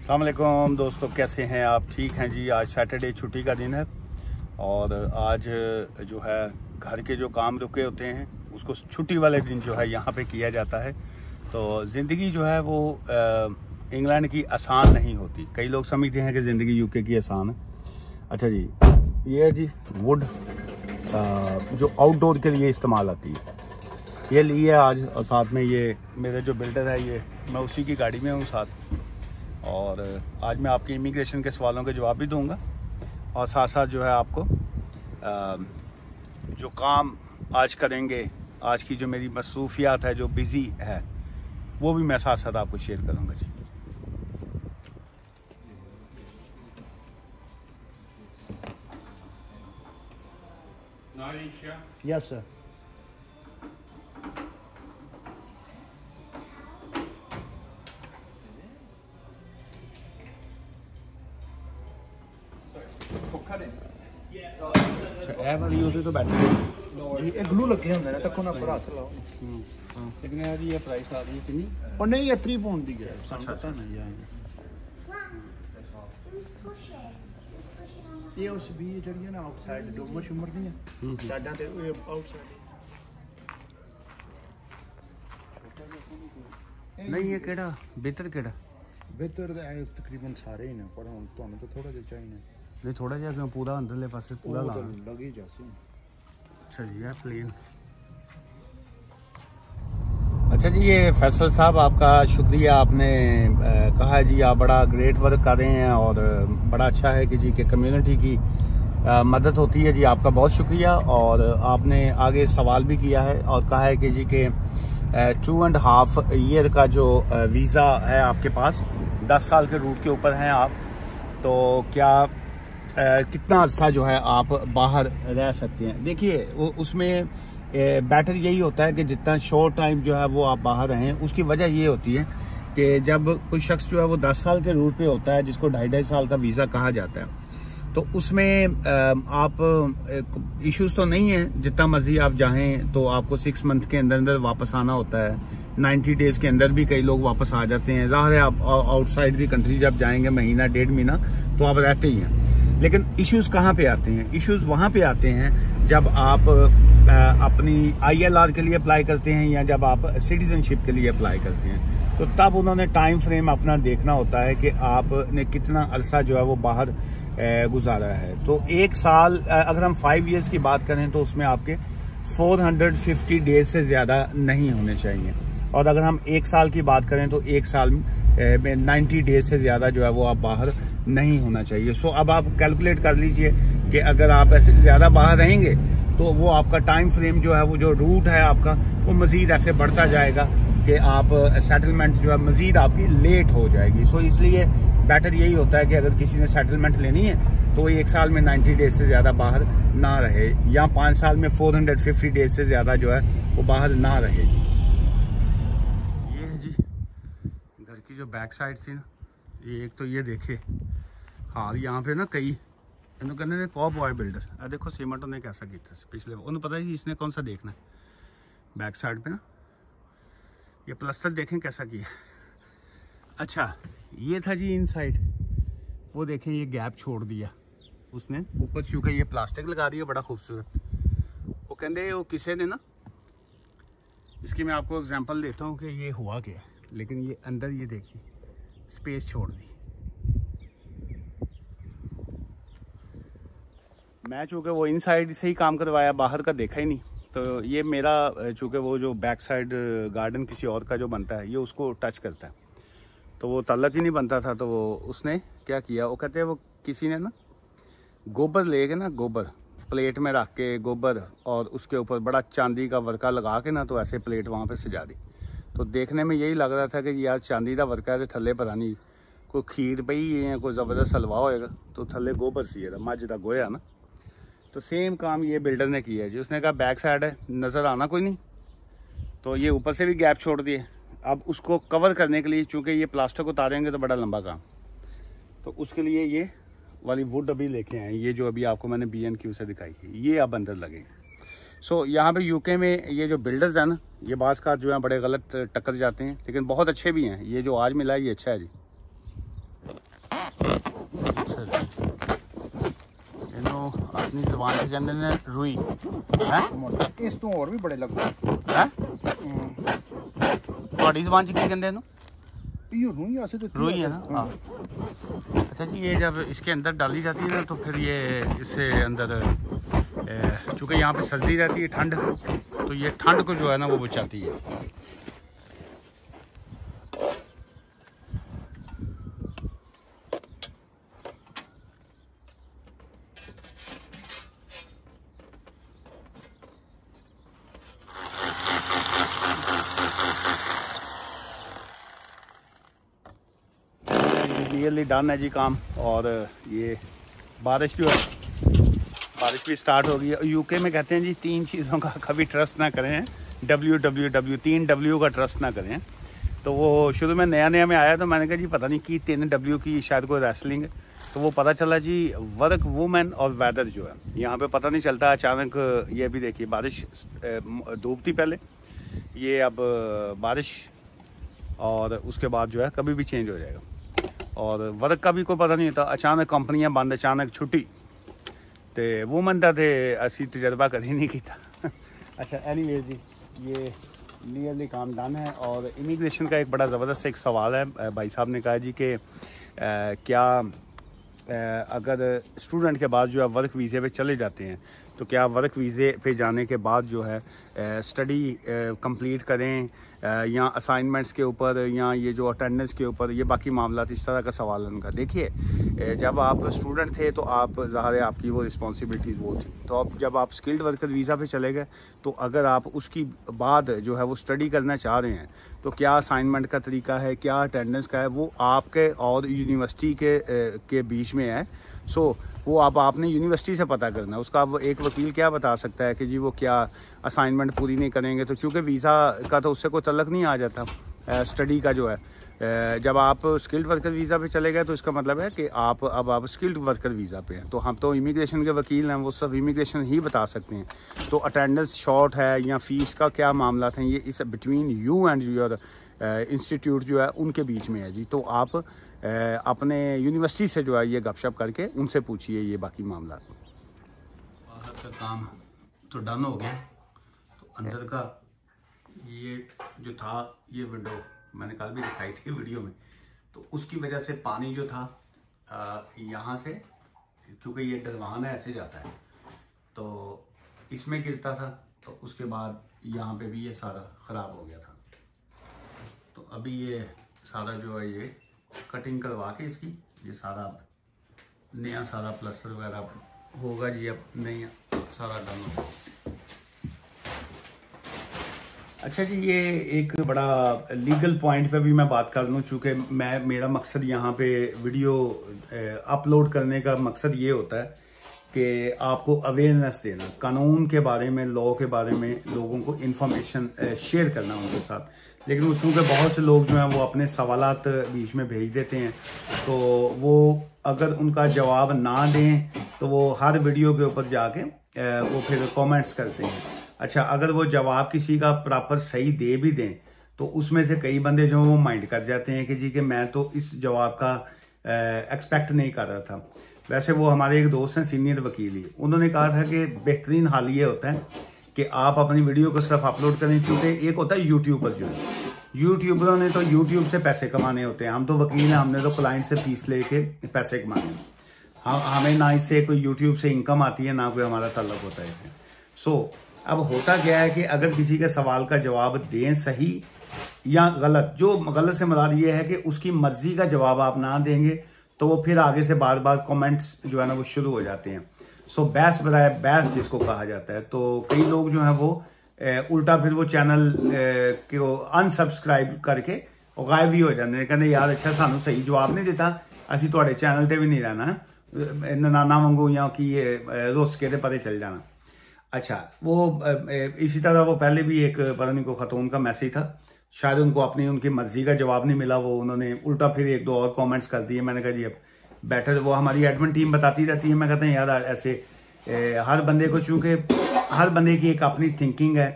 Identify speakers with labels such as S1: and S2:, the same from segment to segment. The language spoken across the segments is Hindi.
S1: अस्सलाम वालेकुम दोस्तों, कैसे हैं आप? ठीक हैं जी। आज सैटरडे छुट्टी का दिन है और आज जो है घर के जो काम रुके होते हैं उसको छुट्टी वाले दिन जो है यहाँ पे किया जाता है। तो ज़िंदगी जो है वो इंग्लैंड की आसान नहीं होती। कई लोग समझते हैं कि ज़िंदगी यूके की आसान है। अच्छा जी, ये है जी वुड जो आउटडोर के लिए इस्तेमाल आती है, ये ली है आज। और साथ में ये मेरे जो बिल्डर है, ये मैं उसी की गाड़ी में हूँ साथ। और आज मैं आपके इमिग्रेशन के सवालों के जवाब भी दूंगा और साथ साथ जो है आपको जो काम आज करेंगे, आज की जो मेरी मसरूफियात है, जो बिज़ी है, वो भी मैं साथ साथ आपको शेयर करूंगा जी।
S2: Yes, sir.
S1: ਇਹ ਵਾਲੀ ਉਹਦੇ ਤੋਂ ਬੈਠੀ
S2: ਜੀ ਇਹ ਗਲੂ ਲੱਗੇ ਹੁੰਦੇ ਨੇ, ਤੱਕੋ ਨਾ ਪਰ ਹੱਥ ਲਾਓ।
S1: ਲੇਕਿਨ ਇਹਦੀ ਇਹ ਪ੍ਰਾਈਸ ਆ ਰਹੀ ਹੈ ਕਿੰਨੀ?
S2: ਉਹ ਨਹੀਂ, ਇਹ 3 ਪਾਉਂਡ ਦੀ ਹੈ, ਸਾਨੂੰ ਪਤਾ ਨਹੀਂ ਆ। ਇਹ ਉਸ ਵੀ ਜਿਹੜੀਆਂ ਨਾ ਆਊਟਸਾਈਡ ਡੋਮਰ ਸ਼ੁਮਰ ਦੀਆਂ ਸਾਡਾਂ ਤੇ ਇਹ ਆਊਟਸਾਈਡ
S1: ਨਹੀਂ। ਇਹ ਕਿਹੜਾ ਬਿਹਤਰ ਕਿਹੜਾ?
S2: ਬਿਹਤਰ ਤਾਂ ਇਹ ਤਕਰੀਬਨ ਸਾਰੇ ਹੀ ਨੇ, ਪਰ ਹੁਣ ਤੁਹਾਨੂੰ ਤਾਂ ਥੋੜਾ ਜਿਹਾ ਚਾਹੀਦਾ।
S1: नहीं, थोड़ा जिहा क्यों? पूरा अंदरले पासे पूरा ला
S2: लगी जैसे।
S1: अच्छा जी, है प्लेन। अच्छा जी, ये फैसल साहब, आपका शुक्रिया। आपने कहा है जी आप बड़ा ग्रेट वर्क कर रहे हैं और बड़ा अच्छा है कि जी कि कम्युनिटी की मदद होती है जी। आपका बहुत शुक्रिया। और आपने आगे सवाल भी किया है और कहा है कि जी के 2.5 ईयर का जो वीज़ा है आपके पास, 10 साल के रूट के ऊपर हैं आप, तो क्या कितना अर्सा जो है आप बाहर रह सकते हैं? देखिए, वो उसमें बेटर यही होता है कि जितना शॉर्ट टाइम जो है वो आप बाहर रहें। उसकी वजह ये होती है कि जब कोई शख्स जो है वो 10 साल के रूट पे होता है, जिसको 2.5 साल का वीज़ा कहा जाता है, तो उसमें आप इश्यूज तो नहीं है। जितना मर्जी आप जाएं तो आपको 6 मंथ के अंदर अंदर वापस आना होता है। 90 डेज के अंदर भी कई लोग वापस आ जाते हैं। ज़ाहिर है आप आउटसाइड दी कंट्री जब जाएंगे महीना 1.5 महीना तो आप रहते ही हैं। लेकिन इश्यूज कहाँ पे आते हैं? इश्यूज वहाँ पे आते हैं जब आप अपनी ILR के लिए अप्लाई करते हैं या जब आप सिटीजनशिप के लिए अप्लाई करते हैं। तो तब उन्होंने टाइम फ्रेम अपना देखना होता है कि आपने कितना अरसा जो है वो बाहर गुजारा है। तो 1 साल, अगर हम 5 ईयर्स की बात करें तो उसमें आपके 450 डेज से ज़्यादा नहीं होने चाहिए। और अगर हम 1 साल की बात करें तो 1 साल में 90 डेज से ज़्यादा जो है वो आप बाहर नहीं होना चाहिए। सो अब आप कैलकुलेट कर लीजिए कि अगर आप ऐसे ज़्यादा बाहर रहेंगे तो वो आपका टाइम फ्रेम जो है, वो जो रूट है आपका, वो मज़ीद ऐसे बढ़ता जाएगा कि आप सेटलमेंट जो है मज़ीद आपकी लेट हो जाएगी। सो इसलिए बेटर यही होता है कि अगर किसी ने सेटलमेंट लेनी है तो 1 साल में 90 डेज से ज़्यादा बाहर ना रहे, या 5 साल में 450 डेज से ज़्यादा जो है वो बाहर ना रहेगी। ये है जी घर की जो बैक साइड थी ना, ये एक तो ये देखे हाल यहाँ पे ना कई इन्होंने कहने ने कॉप बॉय बिल्डर आ देखो सीमेंट उन्हें कैसा किया पिछले, उन्हें पता है इसने कौन सा देखना है। बैक साइड पे ना ये प्लास्टर देखें कैसा किया। अच्छा, ये था जी इनसाइड, वो देखें ये गैप छोड़ दिया उसने ऊपर, चूंकि ये प्लास्टिक लगा दिया बड़ा खूबसूरत। वो कहते वो किसी ने ना, इसकी मैं आपको एग्जांपल देता हूँ कि ये हुआ क्या, लेकिन ये अंदर ये देखिए स्पेस छोड़ दी। मैं चूँकि वो इनसाइड से ही काम करवाया, बाहर का देखा ही नहीं। तो ये मेरा चूँकि वो जो बैक साइड गार्डन किसी और का जो बनता है, ये उसको टच करता है, तो वो तल्लक ही नहीं बनता था। तो वो उसने क्या किया, वो कहते हैं वो किसी ने ना गोबर लेके ना, गोबर प्लेट में रख के गोबर और उसके ऊपर बड़ा चांदी का वर्का लगा के ना, तो ऐसे प्लेट वहाँ पे सजा दी। तो देखने में यही लग रहा था कि यार चांदी का वर्का है, थले पता नहीं कोई खीर पई है, कोई ज़बरदस्त हलवा होएगा, तो थले गोबर सी है मझ का गोया ना। तो सेम काम ये बिल्डर ने किया जी। उसने कहा बैक साइड है, नज़र आना कोई नहीं, तो ये ऊपर से भी गैप छोड़ दिए। अब उसको कवर करने के लिए, चूँकि ये प्लास्टिक उतारेंगे तो बड़ा लंबा काम, तो उसके लिए ये वाली वुड अभी लेके आए, ये जो अभी आपको मैंने B&Q से दिखाई है, ये अब अंदर लगेगा। सो यहाँ पे यूके में ये जो बिल्डर्स हैं ना, ये बाज़ का जो है बड़े गलत टक्कर जाते हैं, लेकिन बहुत अच्छे भी हैं। ये जो आज मिला है ये अच्छा है जी। अच्छा जी, इन्हों अपनी जुबान से कहते हैं रुई है,
S2: इस तो और भी बड़े लगते
S1: हैं। थोड़ी जुबान से क्या कहते हैं? रुई है ना। हाँ अच्छा जी, ये जब इसके अंदर डाली जाती है ना तो फिर ये इससे अंदर चूँकि यहाँ पे सर्दी रहती है, ठंड, तो ये ठंड को जो है ना वो बचाती है। नियरली डन है जी काम। और ये बारिश जो है, बारिश भी स्टार्ट हो गई है। यूके में कहते हैं जी 3 चीज़ों का कभी ट्रस्ट ना करें, WWW, 3 W का ट्रस्ट ना करें। तो वो शुरू में नया में आया तो मैंने कहा जी पता नहीं कि 3 W की शायद कोई रेसलिंग है, तो वो पता चला जी वर्क, वुमेन और वेदर जो है यहाँ पे पता नहीं चलता। अचानक ये भी देखिए बारिश, धूप थी पहले, ये अब बारिश, और उसके बाद जो है कभी भी चेंज हो जाएगा। और वर्क का भी कोई पता नहीं होता, अचानक कंपनियां बंद, अचानक छुट्टी। तो वूमन का तो असी तजर्बा कभी नहीं किया। अच्छा एनीवेज जी, ये नियरली काम डन है। और इमिग्रेशन का एक बड़ा ज़बरदस्त एक सवाल है, भाई साहब ने कहा जी कि क्या अगर स्टूडेंट के बाद जो है वर्क वीज़े पे चले जाते हैं तो क्या वर्क वीज़े पे जाने के बाद जो है स्टडी कंप्लीट करें या असाइनमेंट्स के ऊपर या ये जो अटेंडेंस के ऊपर, ये बाकी मामला इस तरह का सवाल उनका। देखिए जब आप स्टूडेंट थे तो आप ज़ाहिर है आपकी वो रिस्पॉन्सिबिलिटीज़ वो थी, तो अब जब आप स्किल्ड वर्कर वीज़ा पे चले गए तो अगर आप उसकी बाद जो है वो स्टडी करना चाह रहे हैं तो क्या असाइनमेंट का तरीका है, क्या अटेंडेंस का है, वो आपके और यूनिवर्सिटी के बीच में है। सो वो आपने यूनिवर्सिटी से पता करना है। उसका अब एक वकील क्या बता सकता है कि जी वो क्या असाइनमेंट पूरी नहीं करेंगे, तो चूँकि वीज़ा का तो उससे कोई तल्लक नहीं आ जाता स्टडी का जो है। जब आप स्किल्ड वर्कर वीज़ा पे चले गए तो इसका मतलब है कि आप स्किल्ड वर्कर वीज़ा पे हैं। तो हम तो इमिग्रेशन के वकील हैं, वो सब इमिग्रेशन ही बता सकते हैं। तो अटेंडेंस शॉर्ट है या फ़ीस का क्या मामला था, ये इस between you and your institute जो है उनके बीच में है जी। तो आप अपने यूनिवर्सिटी से जो है ये गपशप करके उनसे पूछिए ये बाकी मामला। बाहर का काम तो डन हो गया, तो अंदर का ये जो था, ये विंडो मैंने कल भी दिखाई थी वीडियो में, तो उसकी वजह से पानी जो था यहाँ से, क्योंकि ये दरवान है ऐसे जाता है तो इसमें गिरता था, तो उसके बाद यहाँ पे भी ये सारा ख़राब हो गया था। तो अभी ये सारा जो है ये कटिंग करवा के इसकी ये सारा नया सारा प्लस्तर वगैरह होगा जी। अब नहीं सारा डन होगा। अच्छा जी, ये एक बड़ा लीगल पॉइंट पे भी मैं बात कर लूँ, चूँकि मेरा मकसद यहाँ पे वीडियो अपलोड करने का मकसद ये होता है कि आपको अवेयरनेस देना, कानून के बारे में, लॉ के बारे में लोगों को इन्फॉर्मेशन शेयर करना उनके साथ। लेकिन वो चूँकि बहुत से लोग जो हैं वो अपने सवालात बीच में भेज देते हैं, तो वो अगर उनका जवाब ना दें तो वो हर वीडियो के ऊपर जाके वो फिर कमेंट्स करते हैं। अच्छा, अगर वो जवाब किसी का प्रॉपर सही दे भी दें तो उसमें से कई बंदे जो वो माइंड कर जाते हैं कि जी कि मैं तो इस जवाब का एक्सपेक्ट नहीं कर रहा था। वैसे वो हमारे एक दोस्त हैं सीनियर वकील ही, उन्होंने कहा था कि बेहतरीन हाल ये होता है कि आप अपनी वीडियो को सिर्फ अपलोड करें, क्योंकि एक होता है यूट्यूबर जो है, यूट्यूबरों ने तो यूट्यूब से पैसे कमाने होते हैं, हम तो वकील हैं, हमने तो क्लाइंट से फीस लेके पैसे कमाने हैं। हमें ना इससे कोई यूट्यूब से इनकम आती है, ना कोई हमारा ताल्लुक होता है इससे। सो अब होता क्या है कि अगर किसी के सवाल का जवाब दें सही या गलत, जो गलत से मुराद ये है कि उसकी मर्जी का जवाब आप ना देंगे तो वो फिर आगे से बार बार कमेंट्स जो है ना वो शुरू हो जाते हैं। सो बहस बराए बहस जिसको कहा जाता है, तो कई लोग जो हैं वो उल्टा फिर वो चैनल को अनसबसक्राइब करके गायब भी हो जाते हैं, कहते यार अच्छा सानू सही जवाब नहीं देता, असी तुहाडे चैनल ते भी नहीं रहना, नाना वांगू या कि रुस के परे चल जाना। अच्छा, वो इसी तरह वो पहले भी एक पता नहीं को खतून का मैसेज था, शायद उनको उनकी मर्जी का जवाब नहीं मिला, वो उन्होंने उल्टा फिर 1-2 और कमेंट्स कर दिए। मैंने कहा जी अब बेटर, वो हमारी एडमिन टीम बताती रहती है, मैं कहता हूँ यार ऐसे हर बंदे को, चूंकि हर बंदे की एक अपनी थिंकिंग है,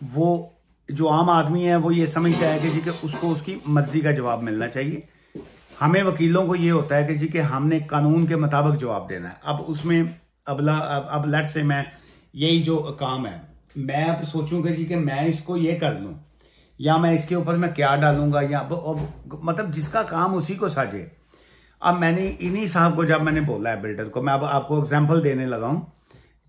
S1: वो जो आम आदमी है वो ये समझता है कि जी कि उसको उसकी मर्जी का जवाब मिलना चाहिए। हमें वकीलों को ये होता है कि जी कि हमने कानून के मुताबिक जवाब देना है। अब उसमें अब लेट से मैं यही जो काम है, मैं अब सोचूं कि जी कि मैं इसको ये कर लूं, या मैं इसके ऊपर मैं क्या डालूंगा, या अब मतलब जिसका काम उसी को साजे। अब मैंने इन्हीं साहब को जब मैंने बोला है बिल्डर को, मैं अब आपको एग्जांपल देने लगा हूं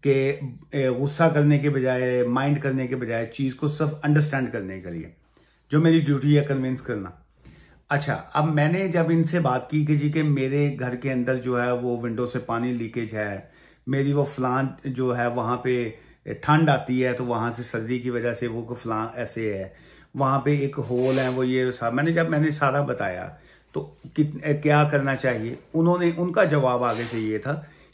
S1: कि गुस्सा करने के बजाय, माइंड करने के बजाय, चीज को सिर्फ अंडरस्टैंड करने के लिए जो मेरी ड्यूटी है कन्विंस करना। अच्छा, अब मैंने जब इनसे बात की कि जी कि मेरे घर के अंदर जो है वो विंडो से पानी लीकेज है, मेरी वो फलां जो है वहां पे ठंड आती है तो वहां से सर्दी की वजह से वो फलां ऐसे है, वहां पे एक होल है, वो ये मैंने सारा बताया तो क्या करना चाहिए। उनका जवाब आगे से ये था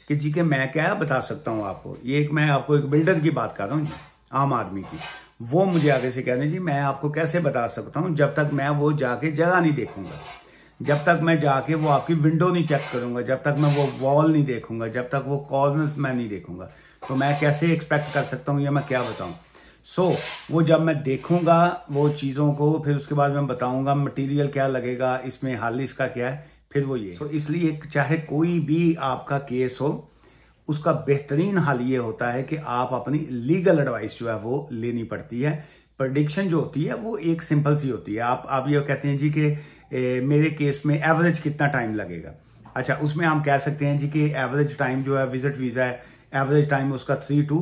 S1: कि जी कि मैं क्या बता सकता हूँ आपको, मैं आपको एक बिल्डर की बात कर रहा हूँ जी, आम आदमी की। वो मुझे आगे से कह रहे हैं जी मैं आपको कैसे बता सकता हूँ जब तक मैं वो जाके जगह नहीं देखूंगा, जब तक मैं जाके वो आपकी विंडो नहीं चेक करूंगा, जब तक मैं वो वॉल नहीं देखूंगा, जब तक वो कॉर्नर्स मैं नहीं देखूंगा, तो मैं कैसे एक्सपेक्ट कर सकता हूँ या मैं क्या बताऊं। वो जब मैं देखूंगा वो चीजों को, फिर उसके बाद मैं बताऊंगा मटेरियल क्या लगेगा, इसमें हल इसका क्या है, फिर वो ये। इसलिए चाहे कोई भी आपका केस हो, उसका बेहतरीन हल ये होता है कि आप अपनी लीगल एडवाइस जो है वो लेनी पड़ती है। प्रेडिक्शन जो होती है वो एक सिंपल सी होती है। आप ये कहते हैं जी कि मेरे केस में एवरेज कितना टाइम लगेगा। अच्छा, उसमें हम कह सकते हैं जी कि एवरेज टाइम जो है विजिट वीजा है, एवरेज टाइम उसका 3 to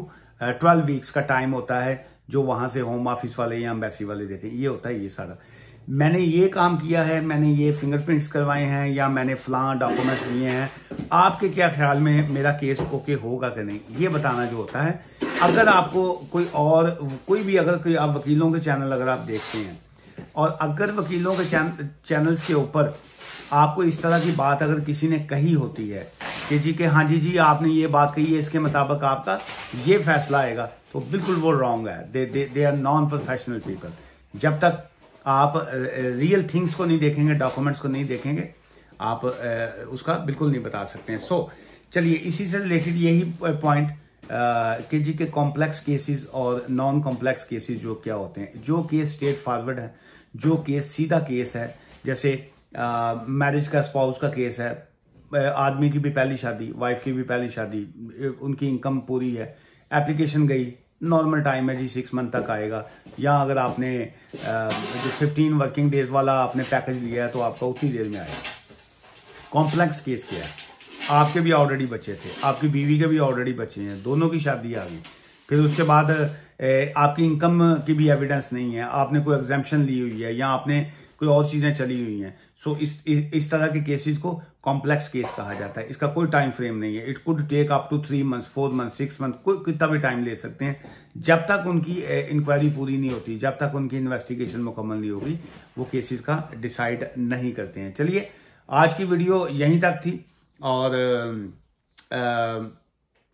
S1: 12 वीक्स का टाइम होता है, जो वहां से होम ऑफिस वाले या एम्बेसी वाले देते हैं। ये होता है ये सारा। मैंने ये काम किया है, मैंने ये फिंगरप्रिंट्स करवाए हैं, या मैंने फलां डॉक्यूमेंट्स लिए हैं, आपके क्या ख्याल में मेरा केस ओके होगा कि नहीं, ये बताना जो होता है। अगर आपको कोई भी अगर आप वकीलों के चैनल अगर आप देखते हैं, और अगर वकीलों के चैनल्स के ऊपर आपको इस तरह की बात अगर किसी ने कही होती है कि जी के हाँ जी आपने ये बात कही है, इसके मुताबिक आपका ये फैसला आएगा, तो बिल्कुल वो रॉन्ग है। They are non professional people. जब तक आप रियल थिंग्स को नहीं देखेंगे, डॉक्यूमेंट्स को नहीं देखेंगे, आप उसका बिल्कुल नहीं बता सकते हैं। चलिए इसी से रिलेटेड यही पॉइंट कि जी के कॉम्प्लेक्स केसेस और नॉन कॉम्प्लेक्स केसेस जो क्या होते हैं। जो केस स्ट्रेट फॉरवर्ड है, जो केस सीधा केस है, जैसे मैरिज का, स्पाउस का केस है, आदमी की भी पहली शादी, वाइफ की भी पहली शादी, उनकी इनकम पूरी है, एप्लीकेशन गई, नॉर्मल टाइम है जी 6 मंथ तक आएगा। या अगर आपने जो 15 वर्किंग डेज वाला आपने पैकेज लिया है तो आपका उतनी देर में आएगा। कॉम्प्लेक्स केस क्या है, आपके भी ऑलरेडी बच्चे थे, आपकी बीवी के भी ऑलरेडी बच्चे हैं, दोनों की शादी आ गई, फिर उसके बाद आपकी इनकम की भी एविडेंस नहीं है, आपने कोई एग्जेम्पशन ली हुई है, या आपने कोई और चीजें चली हुई हैं। इस तरह के केसेस को कॉम्प्लेक्स केस कहा जाता है। इसका कोई टाइम फ्रेम नहीं है। It could take up to 3 months, 4 months, 6 months, कोई कितना भी टाइम ले सकते हैं। जब तक उनकी इंक्वायरी पूरी नहीं होती, जब तक उनकी इन्वेस्टिगेशन मुकम्मल नहीं होगी, वो केसेस का डिसाइड नहीं करते हैं। चलिए आज की वीडियो यहीं तक थी, और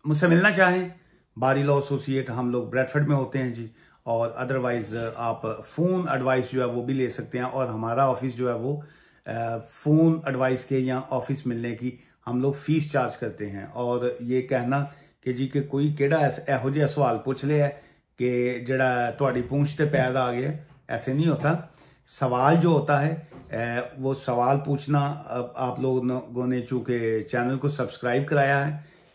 S1: मुझसे मिलना चाहें, बारी लॉ एसोसिएट, हम लोग ब्रैडफर्ड में होते हैं जी, और अदरवाइज आप फोन एडवाइस जो है वो भी ले सकते हैं। और हमारा ऑफिस जो है वो फोन एडवाइस के या ऑफिस मिलने की हम लोग फीस चार्ज करते हैं। और ये कहना कि जी कि कोई केड़ा एहो जिहा सवाल पूछ लिया कि जड़ा तुहाडी पूंछ ते पैर आ गया, ऐसे नहीं होता। सवाल जो होता है वो सवाल पूछना, आप लोगों ने चूंकि चैनल को सब्सक्राइब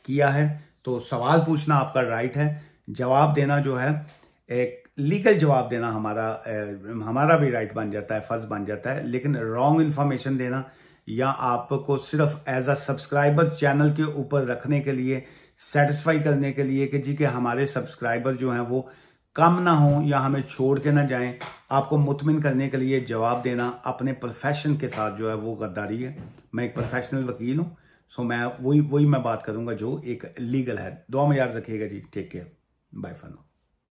S1: किया है, तो सवाल पूछना आपका राइट है। जवाब देना जो है, एक लीगल जवाब देना हमारा भी राइट बन जाता है, फर्ज बन जाता है। लेकिन रॉन्ग इन्फॉर्मेशन देना, या आपको सिर्फ एज अ सब्सक्राइबर चैनल के ऊपर रखने के लिए, सेटिस्फाई करने के लिए कि जी के हमारे सब्सक्राइबर जो हैं वो कम ना हो या हमें छोड़ के ना जाएं, आपको मुतमिन करने के लिए जवाब देना अपने प्रोफेशन के साथ जो है वो गद्दारी है। मैं एक प्रोफेशनल वकील हूं, सो मैं वही मैं बात करूंगा जो एक लीगल है। दुआ में याद रखिएगा जी। Take care, bye for now.